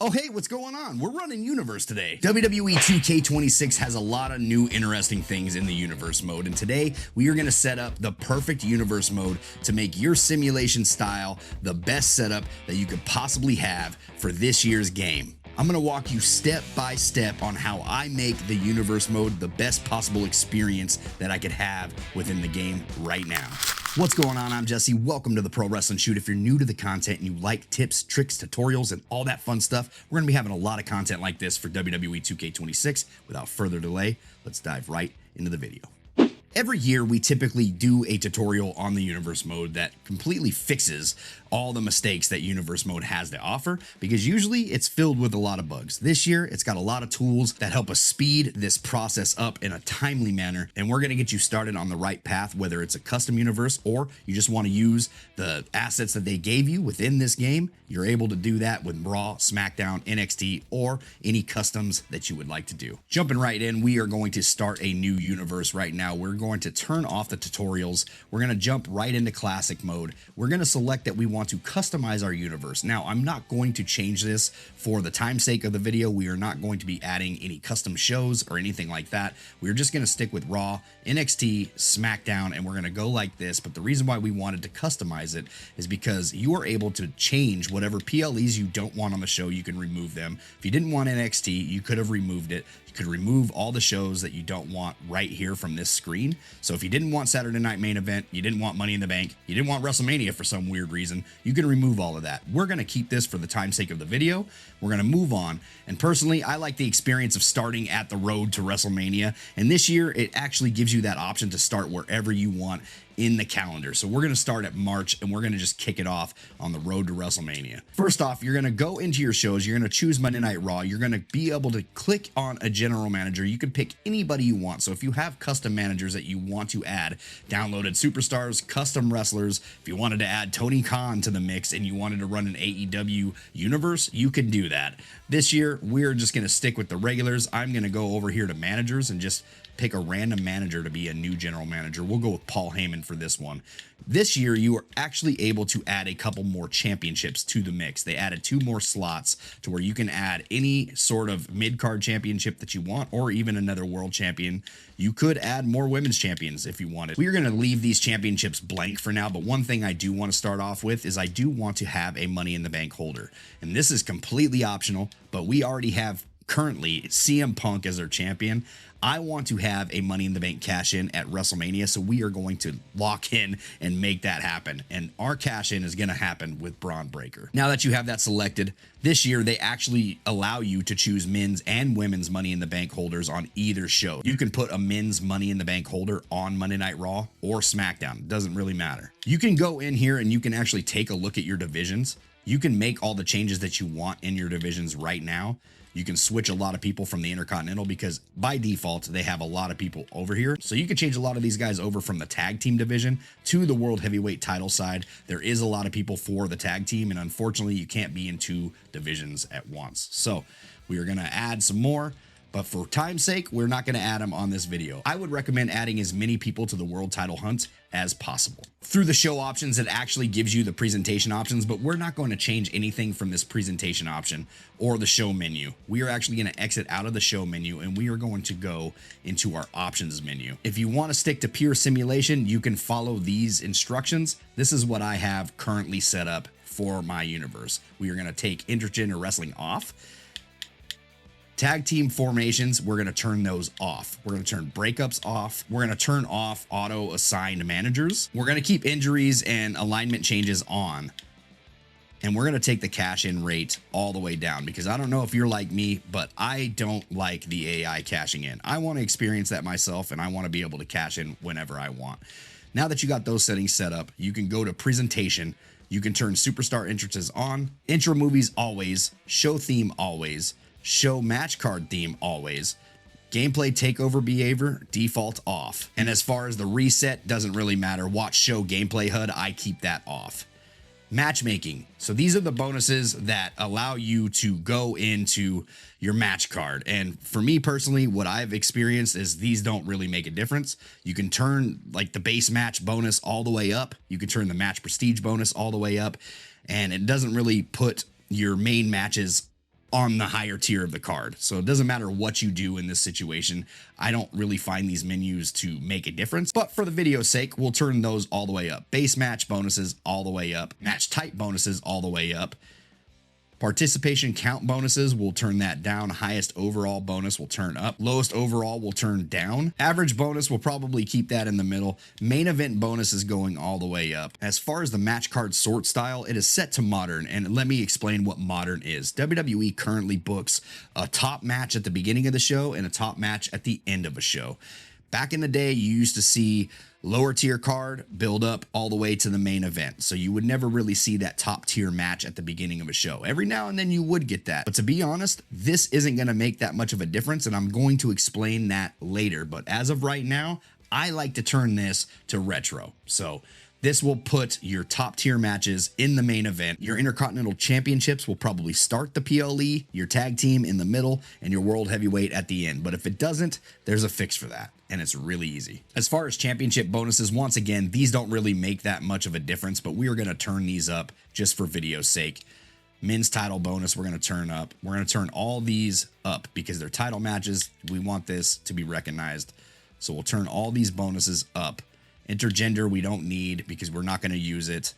Oh, hey, what's going on? We're running Universe today. WWE 2K26 has a lot of new interesting things in the Universe mode, and today we are going to set up the perfect Universe mode to make your simulation style the best setup that you could possibly have for this year's game. I'm going to walk you step by step on how I make the Universe mode the best possible experience that I could have within the game right now. What's going on? I'm Jesse. Welcome to the Pro Wrestling Shoot. If you're new to the content and you like tips, tricks, tutorials, and all that fun stuff, we're going to be having a lot of content like this for WWE 2K26. Without further delay, let's dive right into the video. Every year, we typically do a tutorial on the Universe mode that completely fixes all the mistakes that Universe mode has to offer, because usually it's filled with a lot of bugs. This year, it's got a lot of tools that help us speed this process up in a timely manner, and we're going to get you started on the right path, whether it's a custom universe or you just want to use the assets that they gave you within this game. You're able to do that with Raw, SmackDown, NXT, or any customs that you would like to do. Jumping right in, we are going to start a new universe right now. We're going to turn off the tutorials. We're going to jump right into classic mode. We're going to select that we want to customize our universe. Now, I'm not going to change this for the time's sake of the video. We are not going to be adding any custom shows or anything like that. We're just going to stick with Raw, NXT, SmackDown, and we're going to go like this. But the reason why we wanted to customize it is because you are able to change whatever PLEs you don't want on the show. You can remove them. If you didn't want NXT, you could have removed it. You could remove all the shows that you don't want right here from this screen. So if you didn't want Saturday Night Main Event, you didn't want Money in the Bank, you didn't want WrestleMania for some weird reason, you can remove all of that. We're going to keep this for the time's sake of the video. We're going to move on. And personally, I like the experience of starting at the road to WrestleMania. And this year, it actually gives you that option to start wherever you want in the calendar. So we're going to start at March and we're going to just kick it off on the road to WrestleMania. First off, you're going to go into your shows. You're going to choose Monday Night Raw. You're going to be able to click on a general manager. You can pick anybody you want. So if you have custom managers that you want to add, downloaded superstars, custom wrestlers, if you wanted to add Tony Khan to the mix and you wanted to run an AEW universe, you can do that. This year, we're just going to stick with the regulars. I'm going to go over here to managers and just pick a random manager to be a new general manager. We'll go with Paul Heyman for this one. This year, you are actually able to add a couple more championships to the mix. They added 2 more slots to where you can add any sort of mid-card championship that you want, or even another world champion. You could add more women's champions if you wanted. We're going to leave these championships blank for now, but one thing I do want to start off with is I do want to have a Money in the Bank holder. And this is completely optional, but we already have currently CM Punk as our champion. I want to have a Money in the Bank cash in at WrestleMania, so we are going to lock in and make that happen. And our cash in is going to happen with Braun Breaker. Now that you have that selected, this year they actually allow you to choose men's and women's Money in the Bank holders on either show. You can put a men's Money in the Bank holder on Monday Night Raw or SmackDown. It doesn't really matter. You can go in here and you can actually take a look at your divisions. You can make all the changes that you want in your divisions right now. You can switch a lot of people from the Intercontinental because by default, they have a lot of people over here. So you can change a lot of these guys over from the tag team division to the World Heavyweight title side. There is a lot of people for the tag team, and unfortunately, you can't be in 2 divisions at once. So we are going to add some more. But for time's sake, we're not going to add them on this video. I would recommend adding as many people to the world title hunt as possible. Through the show options, it actually gives you the presentation options, but we're not going to change anything from this presentation option or the show menu. We are actually going to exit out of the show menu and we are going to go into our options menu. If you want to stick to pure simulation, you can follow these instructions. This is what I have currently set up for my universe. We are going to take intergender wrestling off. Tag team formations, we're going to turn those off. We're going to turn breakups off. We're going to turn off auto assigned managers. We're going to keep injuries and alignment changes on. And we're going to take the cash in rate all the way down because I don't know if you're like me, but I don't like the AI cashing in. I want to experience that myself and I want to be able to cash in whenever I want. Now that you got those settings set up, you can go to presentation. You can turn superstar entrances on, intro movies always, show theme always, show match card theme always, gameplay takeover behavior default off. And as far as the reset, doesn't really matter. Watch show gameplay HUD, I keep that off. Matchmaking. So these are the bonuses that allow you to go into your match card. And for me personally, what I've experienced is these don't really make a difference. You can turn like the base match bonus all the way up. You can turn the match prestige bonus all the way up. And it doesn't really put your main matches on the higher tier of the card. So it doesn't matter what you do in this situation. I don't really find these menus to make a difference, but for the video's sake, we'll turn those all the way up. Base match bonuses all the way up. Match type bonuses all the way up. Participation count bonuses, we'll turn that down. Highest overall bonus will turn up. Lowest overall will turn down. Average bonus, we'll probably keep that in the middle. Main event bonus is going all the way up. As far as the match card sort style, it is set to modern, and let me explain what modern is. WWE currently books a top match at the beginning of the show and a top match at the end of a show. Back in the day, you used to see lower tier card build up all the way to the main event. So you would never really see that top tier match at the beginning of a show. Every now and then you would get that. But to be honest, this isn't going to make that much of a difference, and I'm going to explain that later. But as of right now, I like to turn this to retro. So this will put your top tier matches in the main event. Your Intercontinental Championships will probably start the PLE, your tag team in the middle, and your World Heavyweight at the end. But if it doesn't, there's a fix for that, and it's really easy. As far as championship bonuses, once again, these don't really make that much of a difference, but we are going to turn these up just for video's sake. Men's title bonus, we're going to turn up. We're going to turn all these up because they're title matches. We want this to be recognized. So we'll turn all these bonuses up. Intergender, we don't need because we're not going to use it.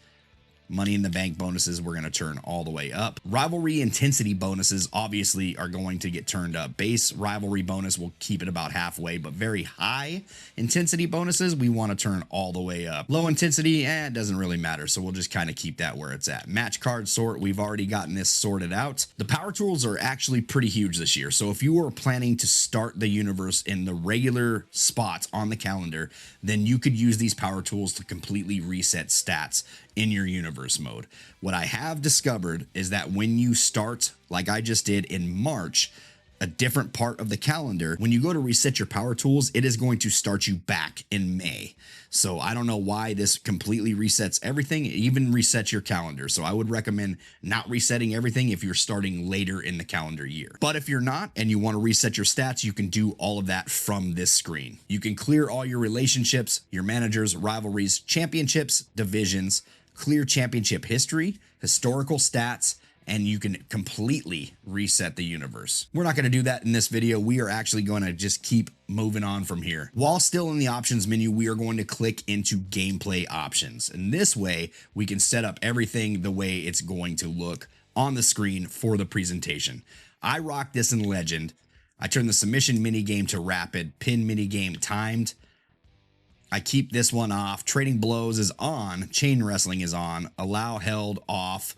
Money in the Bank bonuses, we're going to turn all the way up. Rivalry intensity bonuses obviously are going to get turned up. Base rivalry bonus, we'll keep it about halfway, but very high intensity bonuses, we want to turn all the way up. Low intensity, it doesn't really matter, so we'll just kind of keep that where it's at. Match card sort, we've already gotten this sorted out. The power tools are actually pretty huge this year, so if you are planning to start the universe in the regular spots on the calendar, then you could use these power tools to completely reset stats in your universe mode. What I have discovered is that when you start, like I just did in March, a different part of the calendar, when you go to reset your power tools, it is going to start you back in May. So I don't know why this completely resets everything. It even resets your calendar. So I would recommend not resetting everything if you're starting later in the calendar year. But if you're not and you want to reset your stats, you can do all of that from this screen. You can clear all your relationships, your managers, rivalries, championships, divisions, clear championship history, historical stats, and you can completely reset the universe. We're not going to do that in this video. We are actually going to just keep moving on from here. While still in the options menu, we are going to click into gameplay options. And this way, we can set up everything the way it's going to look on the screen for the presentation. I rock this in Legend. I turn the submission minigame to rapid, pin minigame timed. I keep this one off. Trading blows is on. Chain wrestling is on. Allow held off.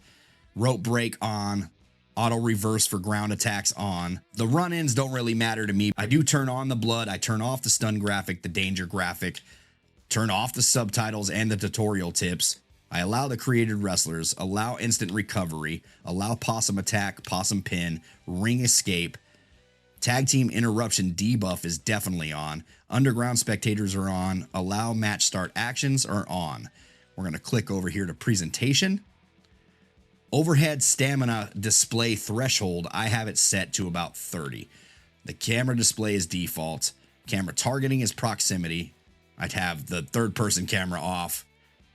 Rope break on. Auto reverse for ground attacks on. The run-ins don't really matter to me. I do turn on the blood. I turn off the stun graphic, the danger graphic. Turn off the subtitles and the tutorial tips. I allow the created wrestlers. Allow instant recovery. Allow possum attack, possum pin, ring escape. Tag team interruption debuff is definitely on. Underground spectators are on. Allow match start actions are on. We're going to click over here to presentation. Overhead stamina display threshold, I have it set to about 30. The camera display is default. Camera targeting is proximity. I'd have the third person camera off,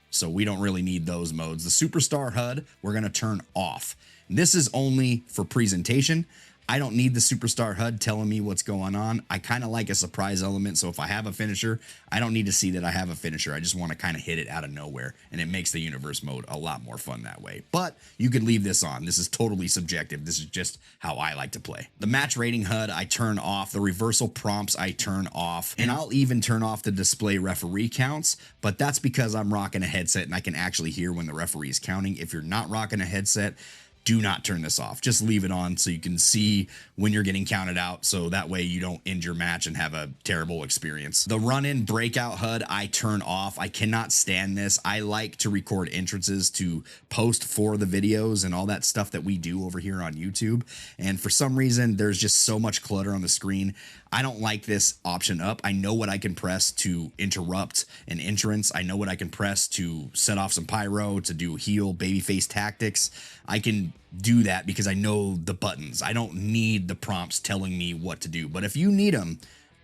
so we don't really need those modes. The superstar HUD, we're going to turn off. And this is only for presentation. I don't need the superstar HUD telling me what's going on. I kind of like a surprise element, so if I have a finisher, I don't need to see that I have a finisher. I just want to kind of hit it out of nowhere, and it makes the universe mode a lot more fun that way. But you could leave this on. This is totally subjective. This is just how I like to play. The match rating HUD, I turn off. The reversal prompts, I turn off. And I'll even turn off the display referee counts, but that's because I'm rocking a headset and I can actually hear when the referee is counting. If you're not rocking a headset, do not turn this off. Just leave it on so you can see when you're getting counted out, so that way you don't end your match and have a terrible experience. The run-in breakout HUD, I turn off. I cannot stand this. I like to record entrances to post for the videos and all that stuff that we do over here on YouTube, and for some reason, there's just so much clutter on the screen. I don't like this option up. I know what I can press to interrupt an entrance. I know what I can press to set off some pyro, to do heel babyface tactics. I can do that because I know the buttons. I don't need the prompts telling me what to do. But if you need them,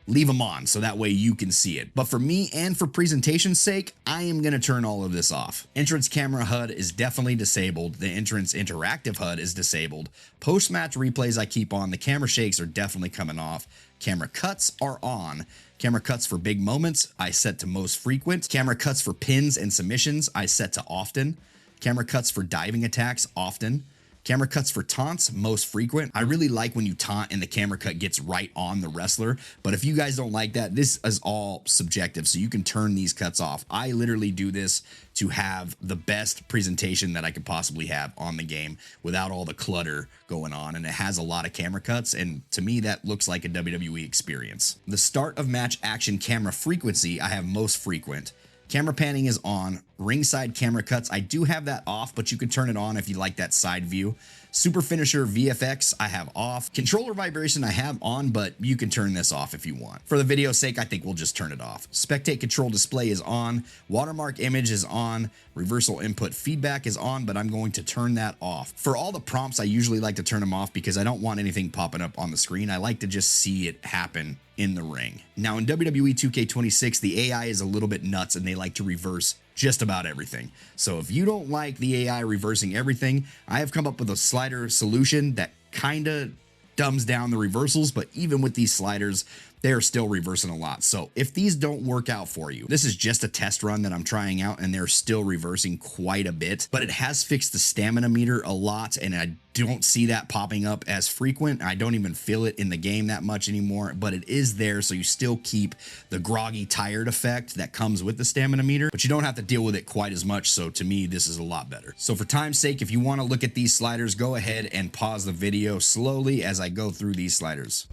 leave them on so that way you can see it. But for me and for presentation's sake, I am going to turn all of this off. Entrance camera HUD is definitely disabled. The entrance interactive HUD is disabled. Post-match replays I keep on. The camera shakes are definitely coming off. Camera cuts are on. Camera cuts for big moments, I set to most frequent. Camera cuts for pins and submissions, I set to often. Camera cuts for diving attacks, often. Camera cuts for taunts, most frequent. I really like when you taunt and the camera cut gets right on the wrestler, but if you guys don't like that, this is all subjective, so you can turn these cuts off. I literally do this to have the best presentation that I could possibly have on the game without all the clutter going on, and it has a lot of camera cuts, and to me that looks like a WWE experience. The start of match action camera frequency, I have most frequent. Camera panning is on. Ringside camera cuts, I do have that off, but you can turn it on if you like that side view. Super finisher VFX, I have off. Controller vibration, I have on, but you can turn this off if you want. For the video's sake, I think we'll just turn it off. Spectate control display is on. Watermark image is on. Reversal input feedback is on, but I'm going to turn that off. For all the prompts, I usually like to turn them off because I don't want anything popping up on the screen. I like to just see it happen in the ring. Now in WWE 2K26, the AI is a little bit nuts and they like to reverse just about everything. So if you don't like the AI reversing everything, I have come up with a slider solution that kind of dumbs down the reversals, but even with these sliders, they're still reversing a lot. So if these don't work out for you, this is just a test run that I'm trying out and they're still reversing quite a bit, but it has fixed the stamina meter a lot and I don't see that popping up as frequent. I don't even feel it in the game that much anymore, but it is there, so you still keep the groggy tired effect that comes with the stamina meter, but you don't have to deal with it quite as much. So to me, this is a lot better. So for time's sake, if you want to look at these sliders, go ahead and pause the video slowly as I go through these sliders.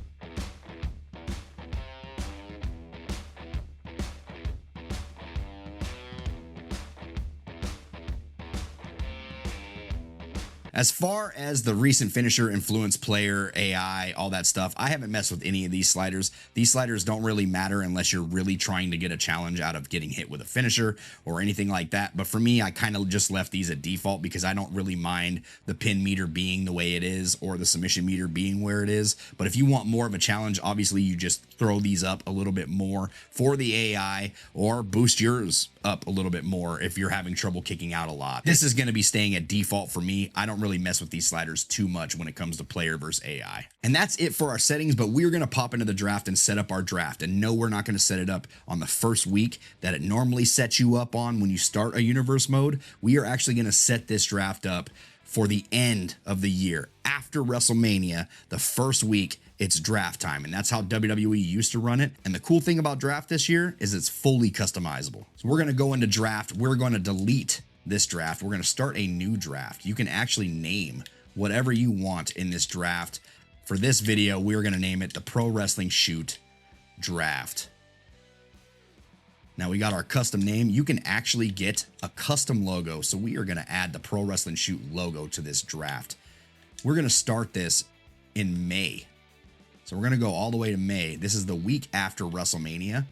As far as the recent finisher, influence player, AI, all that stuff, I haven't messed with any of these sliders. These sliders don't really matter unless you're really trying to get a challenge out of getting hit with a finisher or anything like that. But for me, I kind of just left these at default because I don't really mind the pin meter being the way it is or the submission meter being where it is. But if you want more of a challenge, obviously you just throw these up a little bit more for the AI or boost yours up a little bit more if you're having trouble kicking out a lot. This is going to be staying at default for me. I don't really mess with these sliders too much when it comes to player versus AI. And that's it for our settings, but we're going to pop into the draft and set up our draft. And no, we're not going to set it up on the first week that it normally sets you up on when you start a universe mode. We are actually going to set this draft up for the end of the year. After WrestleMania, the first week, it's draft time, and that's how WWE used to run it. And the cool thing about draft this year is it's fully customizable. So we're going to go into draft. We're going to delete this draft. We're going to start a new draft. You can actually name whatever you want in this draft. For this video, we're going to name it the Pro Wrestling Shoot Draft. Now we got our custom name. You can actually get a custom logo. So we are going to add the Pro Wrestling Shoot logo to this draft. We're going to start this in May. So we're going to go all the way to May. This is the week after WrestleMania.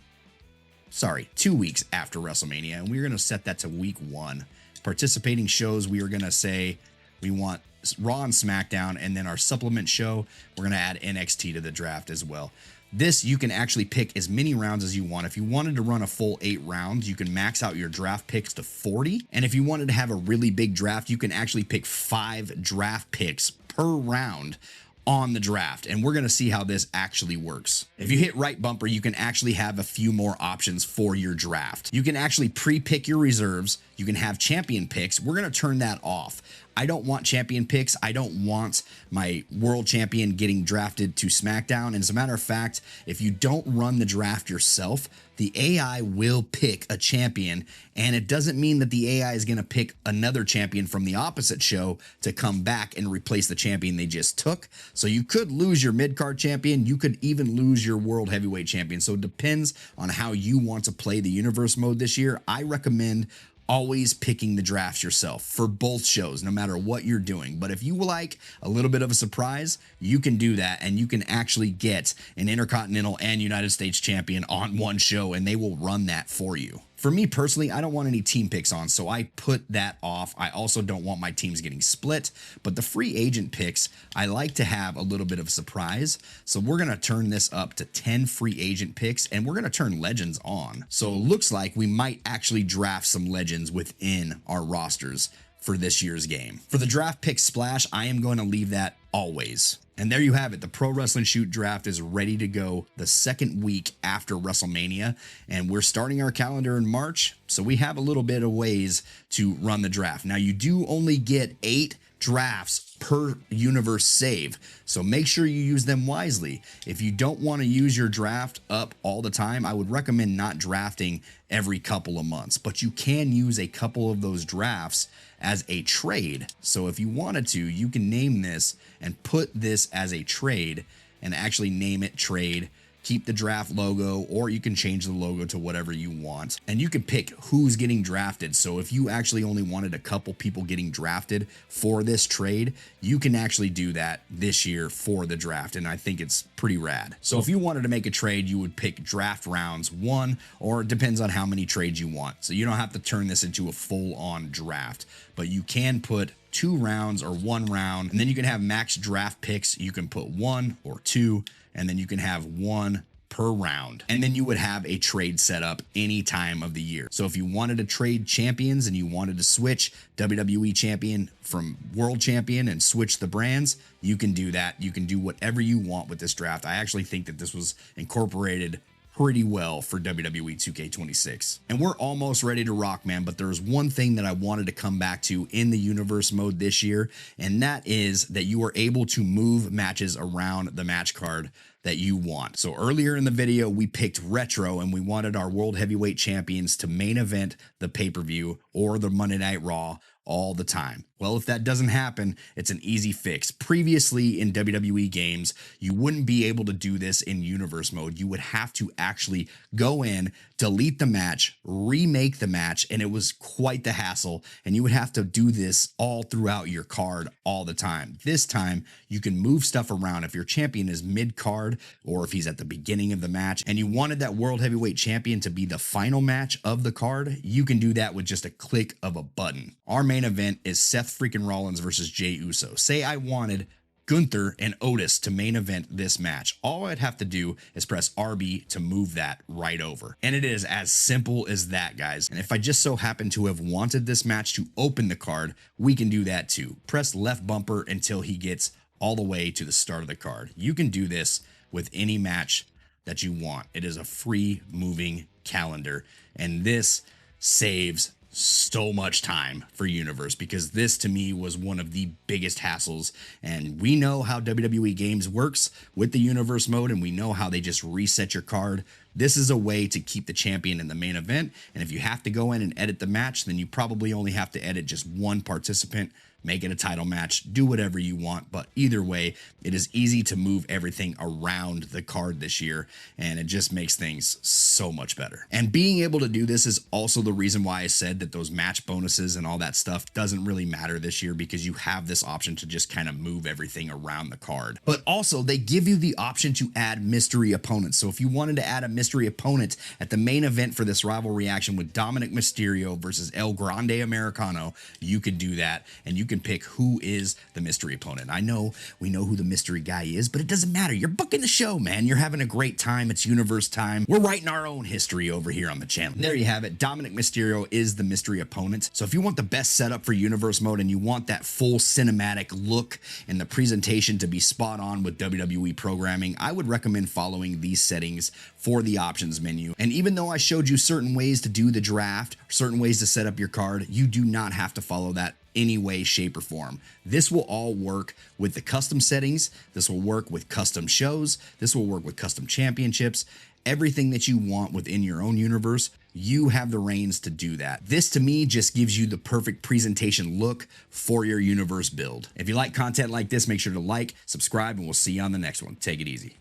Sorry, 2 weeks after WrestleMania. And we're going to set that to week 1. Participating shows, we are going to say we want Raw and SmackDown. And then our supplement show, we're going to add NXT to the draft as well. This, you can actually pick as many rounds as you want. If you wanted to run a full 8 rounds, you can max out your draft picks to 40. And if you wanted to have a really big draft, you can actually pick 5 draft picks per round on the draft, and we're going to see how this actually works. If you hit right bumper, you can actually have a few more options for your draft. You can actually pre-pick your reserves. You can have champion picks. We're going to turn that off. I don't want champion picks. I don't want my world champion getting drafted to SmackDown. And as a matter of fact, if you don't run the draft yourself, the AI will pick a champion, and it doesn't mean that the AI is going to pick another champion from the opposite show to come back and replace the champion they just took. So you could lose your mid-card champion. You could even lose your world heavyweight champion. So it depends on how you want to play the universe mode this year. I recommend always picking the drafts yourself for both shows, no matter what you're doing. But if you like a little bit of a surprise, you can do that, and you can actually get an Intercontinental and United States champion on one show, and they will run that for you. For me personally, I don't want any team picks on, so I put that off. I also don't want my teams getting split, but the free agent picks, I like to have a little bit of a surprise. So we're going to turn this up to 10 free agent picks, and we're going to turn legends on. So it looks like we might actually draft some legends within our rosters for this year's game. For the draft pick splash, I am going to leave that always. And there you have it. The Pro Wrestling Shoot draft is ready to go the second week after WrestleMania, and we're starting our calendar in March, so we have a little bit of ways to run the draft. Now, you do only get 8 drafts per universe save, so make sure you use them wisely. If you don't want to use your draft up all the time, I would recommend not drafting every couple of months, but you can use a couple of those drafts as a trade. So if you wanted to, you can name this and put this as a trade and actually name it trade. Keep the draft logo, or you can change the logo to whatever you want. And you can pick who's getting drafted. So if you actually only wanted a couple people getting drafted for this trade, you can actually do that this year for the draft. And I think it's pretty rad. So if you wanted to make a trade, you would pick draft rounds 1, or it depends on how many trades you want. So you don't have to turn this into a full-on draft, but you can put 2 rounds or 1 round, and then you can have max draft picks. You can put 1 or 2, and then you can have 1 per round. And then you would have a trade set up any time of the year. So if you wanted to trade champions and you wanted to switch WWE champion from world champion and switch the brands, you can do that. You can do whatever you want with this draft. I actually think that this was incorporated pretty well for WWE 2K26. And we're almost ready to rock, man, but there's one thing that I wanted to come back to in the universe mode this year, and that is that you are able to move matches around the match card that you want. So earlier in the video, we picked retro and we wanted our world heavyweight champions to main event the pay-per-view or the Monday Night Raw all the time. Well, if that doesn't happen, it's an easy fix. Previously in WWE games, you wouldn't be able to do this in universe mode. You would have to actually go in, delete the match, remake the match, and it was quite the hassle. And you would have to do this all throughout your card all the time. This time, you can move stuff around. If your champion is mid-card or if he's at the beginning of the match and you wanted that world heavyweight champion to be the final match of the card, you can do that with just a click of a button. Our main event is Seth freaking Rollins versus Jey Uso. Say I wanted Gunther and Otis to main event this match. All I'd have to do is press RB to move that right over. And it is as simple as that, guys. And if I just so happen to have wanted this match to open the card, we can do that too. Press left bumper until he gets all the way to the start of the card. You can do this with any match that you want. It is a free moving calendar, and this saves so much time for universe, because this to me was one of the biggest hassles. And we know how WWE games works with the universe mode, and we know how they just reset your card. This is a way to keep the champion in the main event, and if you have to go in and edit the match, then you probably only have to edit just one participant, make it a title match, do whatever you want. But either way, it is easy to move everything around the card this year, and it just makes things so much better. And being able to do this is also the reason why I said that those match bonuses and all that stuff doesn't really matter this year, because you have this option to just kind of move everything around the card. But also, they give you the option to add mystery opponents. So if you wanted to add a mystery opponent at the main event for this rivalry action with Dominic Mysterio versus El Grande Americano, you could do that, and you can pick who is the mystery opponent. I know we know who the mystery guy is, but it doesn't matter. You're booking the show, man. You're having a great time. It's universe time. We're writing our own history over here on the channel. There you have it. Dominic Mysterio is the mystery opponent. So if you want the best setup for universe mode and you want that full cinematic look and the presentation to be spot on with WWE programming, I would recommend following these settings for the options menu. And even though I showed you certain ways to do the draft, certain ways to set up your card, you do not have to follow that any way, shape, or form. This will all work with the custom settings. This will work with custom shows. This will work with custom championships. Everything that you want within your own universe, you have the reins to do that. This to me just gives you the perfect presentation look for your universe build. If you like content like this, make sure to like, subscribe, and we'll see you on the next one. Take it easy.